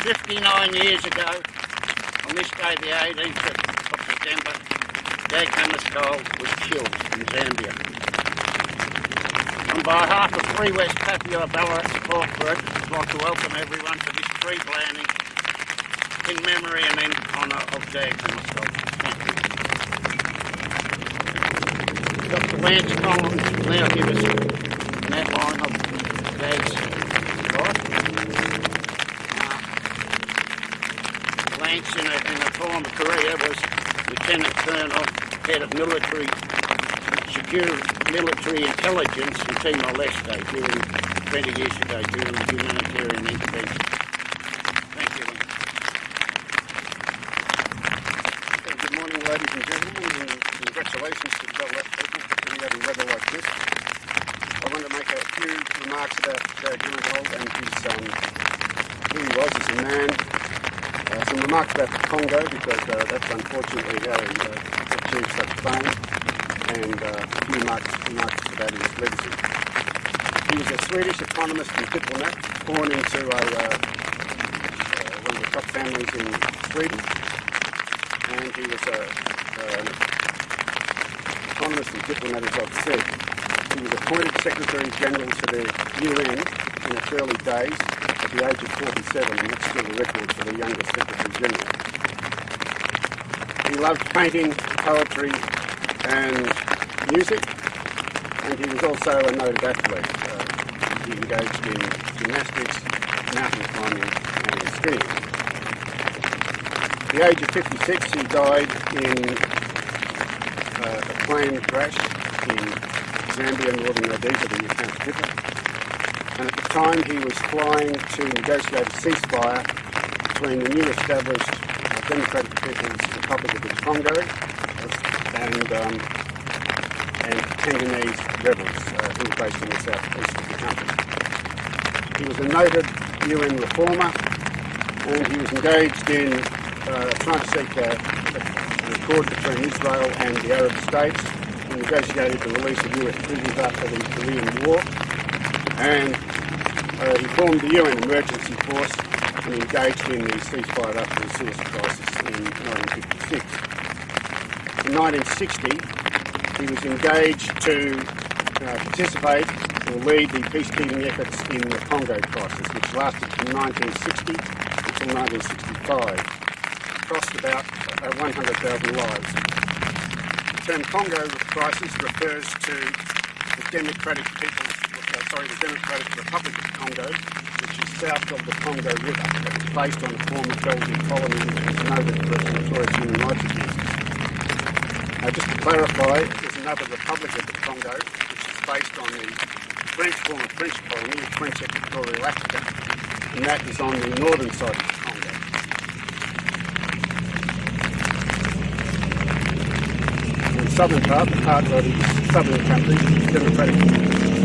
59 years ago, on this day, the 18th of September, Hammarskold was killed in Zambia. On behalf of Free West Papua Ballarat Support Group, I'd like to welcome everyone to this tree planting in memory and in honour of Hammarskold. Dr. Lance Collins will now give us an outline of Dad's life. Lance, in a former career, was Lieutenant Colonel, head of military intelligence in Timor-Leste during 20 years ago during the humanitarian intervention. Thank you, Lance. Good morning, ladies and gentlemen, and congratulations to the Ballarat people for having weather like this. I want to make a few remarks about Hammarskold and who he was as a man. Some remarks about the Congo, because that's unfortunately how he achieved such fame, and a few remarks about his legacy. He was a Swedish economist and diplomat, born into one of the top families in Sweden, and he was an economist and diplomat, as I've said. He was appointed Secretary General to the UN in its early days at the age of 47, and that's still the record for the youngest Secretary General. He loved painting, poetry and music, and he was also a noted athlete. He engaged in gymnastics, mountain climbing and skiing. At the age of 56, he died in a plane crash in Zambia, northern Rhodesia, the account differ. And at the time he was flying to negotiate a ceasefire between the new established Democratic People's Republic of the Congo and Tanganese rebels who were based in the southeast of the country. He was a noted UN reformer, and he was engaged in trying to seek an accord between Israel and the Arab states. He negotiated the release of US prisoners after the Korean War, and he formed the UN Emergency Force and engaged in the ceasefire after the Suez Crisis in 1956. In 1960, he was engaged to participate or lead the peacekeeping efforts in the Congo crisis, which lasted from 1960 until 1965. It cost about 100,000 lives. The term Congo crisis refers to the Democratic Republic of Congo, which is south of the Congo River. It's based on a former Belgian colony which was noted for its notorious human rights abuses. Just to clarify, there's another Republic of the Congo, which is based on the former French colony of French Equatorial Africa, and that is on the northern side of the Congo. In the southern part, the part of the southern country, the Democratic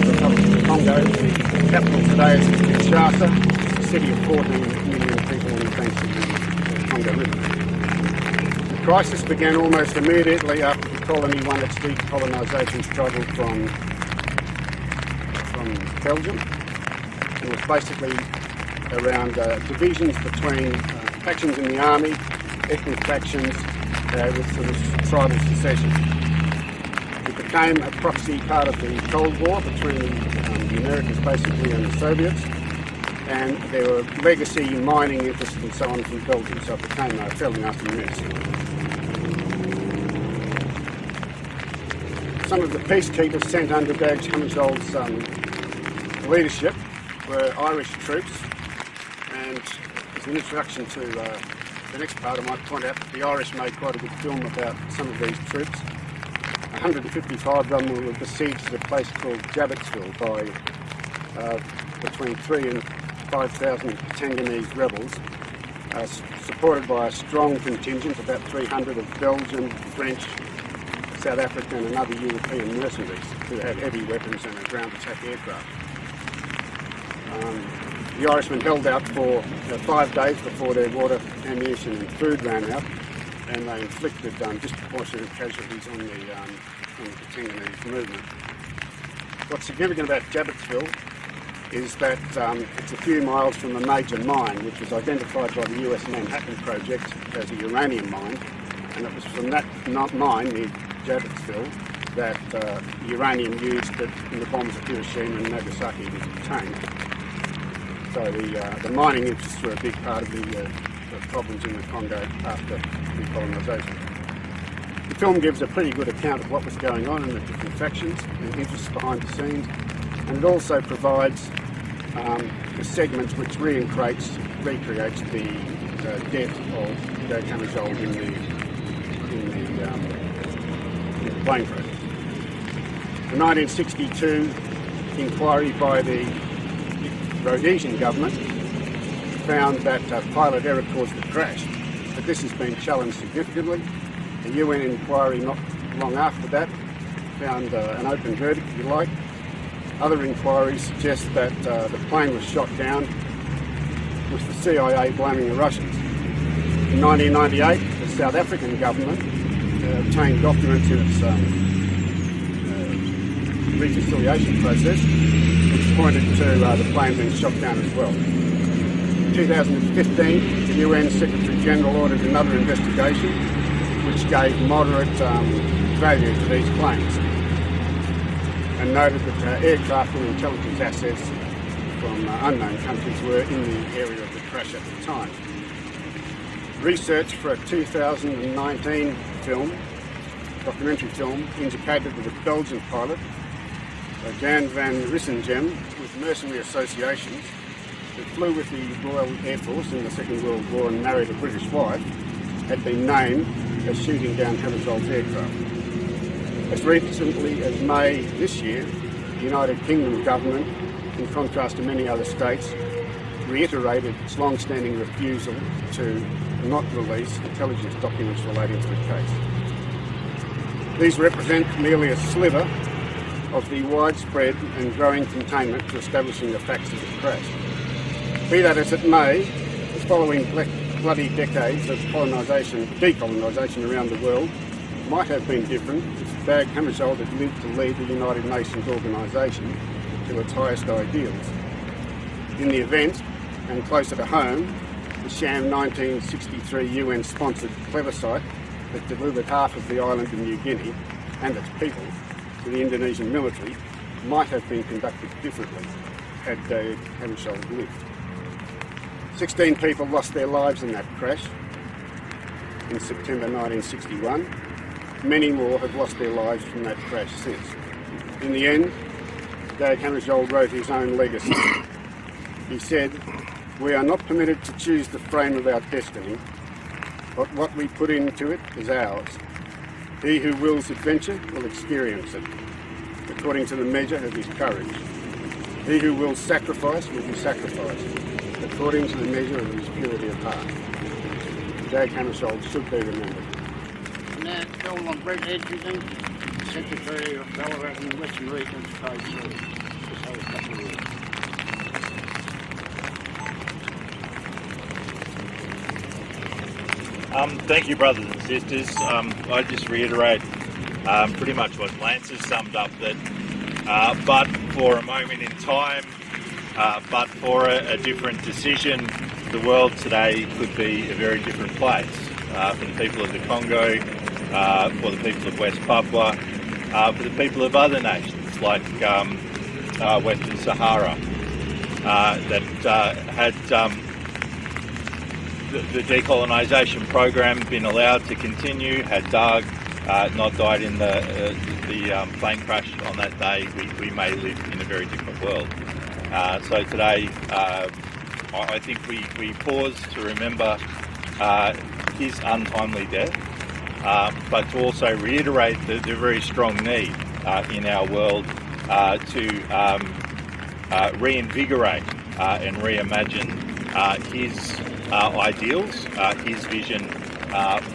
Republic of the Congo, the capital today is Kinshasa, a city of 14 million people on the banks of the Congo River. The crisis began almost immediately after the colony won its decolonisation struggle from Belgium, and was basically around divisions between factions in the army, ethnic factions with sort of tribal secession. It became a proxy part of the Cold War between the Americans basically and the Soviets, and there were legacy mining interests and so on from Belgium, so it became a fairly nasty mess. Some of the peacekeepers sent under Dag Hammarskold's leadership were Irish troops, and as an introduction to the next part, I might point out that the Irish made quite a good film about some of these troops. 155 of them were besieged at a place called Abbotsford by between 3,000 and 5,000 Tanganese rebels, supported by a strong contingent, about 300 of Belgian, French, South African and other European mercenaries who had heavy weapons and a ground attack aircraft. The Irishmen held out for 5 days before their water, ammunition and food ran out, and they inflicted disproportionate casualties on the Decolonisation movement. What's significant about Abbotsford is that it's a few miles from a major mine, which was identified by the US Manhattan Project as a uranium mine, and it was from that mine near Jadotville that uranium used in the bombs of Hiroshima and Nagasaki was obtained. So the mining interests were a big part of the problems in the Congo after decolonisation. The film gives a pretty good account of what was going on in the different factions and interests behind the scenes, and it also provides a segment which recreates the death of Dag Hammarskjold in the plane crash. The 1962 inquiry by the Rhodesian government found that pilot error caused the crash, but this has been challenged significantly. The UN inquiry not long after that found an open verdict, if you like. Other inquiries suggest that the plane was shot down with the CIA blaming the Russians. In 1998, the South African government obtained documents in its reconciliation process which pointed to the plane being shot down as well. In 2015, the UN Secretary General ordered another investigation which gave moderate value to these claims, and noted that aircraft and intelligence assets from unknown countries were in the area of the crash at the time. Research for a 2019 documentary film, indicated that a Belgian pilot, Jan van Rissengem, with mercenary associations, who flew with the Royal Air Force in the Second World War and married a British wife, had been named as shooting down Hammarskold's aircraft. As recently as May this year, the United Kingdom government, in contrast to many other states, reiterated its long-standing refusal to not release intelligence documents relating to the case. These represent merely a sliver of the widespread and growing containment to establishing the facts of the crash. Be that as it may, the following bloody decades of decolonisation around the world might have been different if Dag Hammarskjold had lived to lead the United Nations organisation to its highest ideals. In the event, and closer to home, the sham 1963 UN-sponsored plebiscite that delivered half of the island of New Guinea and its people to the Indonesian military might have been conducted differently had Dag Hammarskjold lived. 16 people lost their lives in that crash in September 1961. Many more have lost their lives from that crash since. In the end, Dag Hammarskjold wrote his own legacy. He said, "We are not permitted to choose the frame of our destiny, but what we put into it is ours. He who wills adventure will experience it, according to the measure of his courage. He who wills sacrifice will be sacrificed, according to the measure of his purity of heart." Dag Hammarskjold should be remembered. Now, Bill on Brett Edgerton, Secretary of Ballarat and Western Regions, Phase 3. Just have a couple of words. Thank you, brothers and sisters. I just reiterate pretty much what Lance has summed up, that but for a moment in time, but for a different decision, the world today could be a very different place. For the people of the Congo, for the people of West Papua, for the people of other nations like Western Sahara, that had the decolonisation program been allowed to continue, had Dag not died in the plane crash on that day, we may live in a very different world. So today, I think we pause to remember his untimely death, but to also reiterate the very strong need in our world to reinvigorate and reimagine his ideals, his vision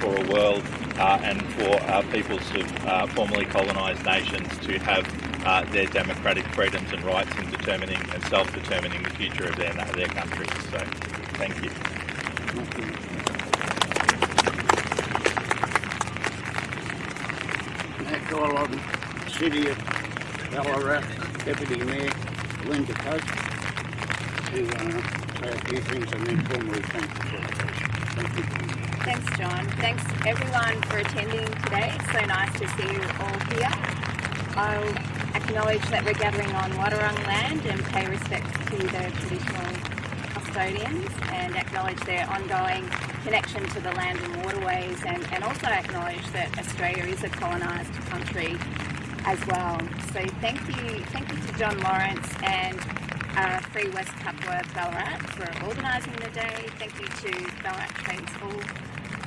for a world and for peoples of formerly colonised nations to have their democratic freedoms and rights in determining and self-determining the future of their countries. So, thank you. Now, call on City of Ballarat Deputy Mayor Linda Coates. to say a few things and then formally thank the board. Thank you. Thanks, John. Thanks everyone for attending today. It's so nice to see you all here. I'll acknowledge that we're gathering on Wadawurrung land and pay respect to the traditional custodians and acknowledge their ongoing connection to the land and waterways, and also acknowledge that Australia is a colonised country as well. So thank you to John Lawrence and Free West Papua Ballarat for organising the day. Thank you to Ballarat Trades Hall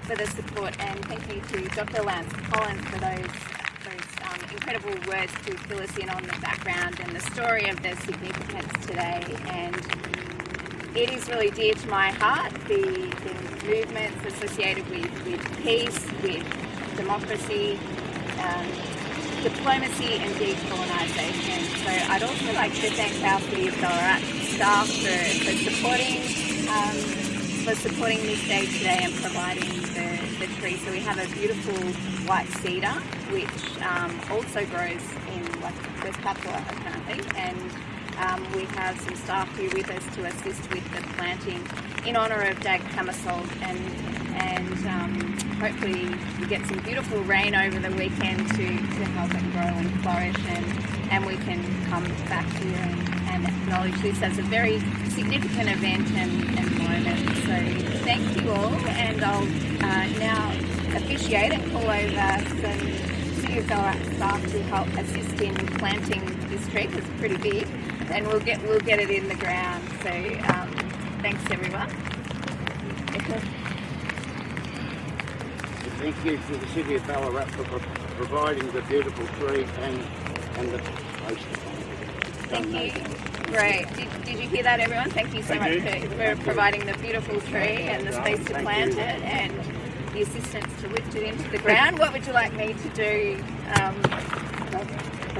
for the support, and thank you to Dr. Lance Collins for those incredible words to fill us in on the background and the story of the significance today. And it is really dear to my heart, the movements associated with peace, with democracy, diplomacy and decolonisation. So I'd also like to thank our City of Ballarat staff for supporting this day today and providing the tree. So we have a beautiful white cedar which also grows in West Papua apparently, and we have some staff here with us to assist with the planting in honour of Dag Hammarskjold, and hopefully we get some beautiful rain over the weekend to help it grow and flourish, and we can come back here and acknowledge this as a very significant event and moment. So thank you all, and I'll now officiate and call over some City of Ballarat staff to help assist in planting this tree, because it's pretty big, and we'll get it in the ground. So thanks everyone. Thank you to the City of Ballarat for providing the beautiful tree and the poster. Thank you. Great. Did you hear that, everyone? Thank you so much for providing the beautiful tree and the space to plant it and the assistance to lift it into the ground. What would you like me to do?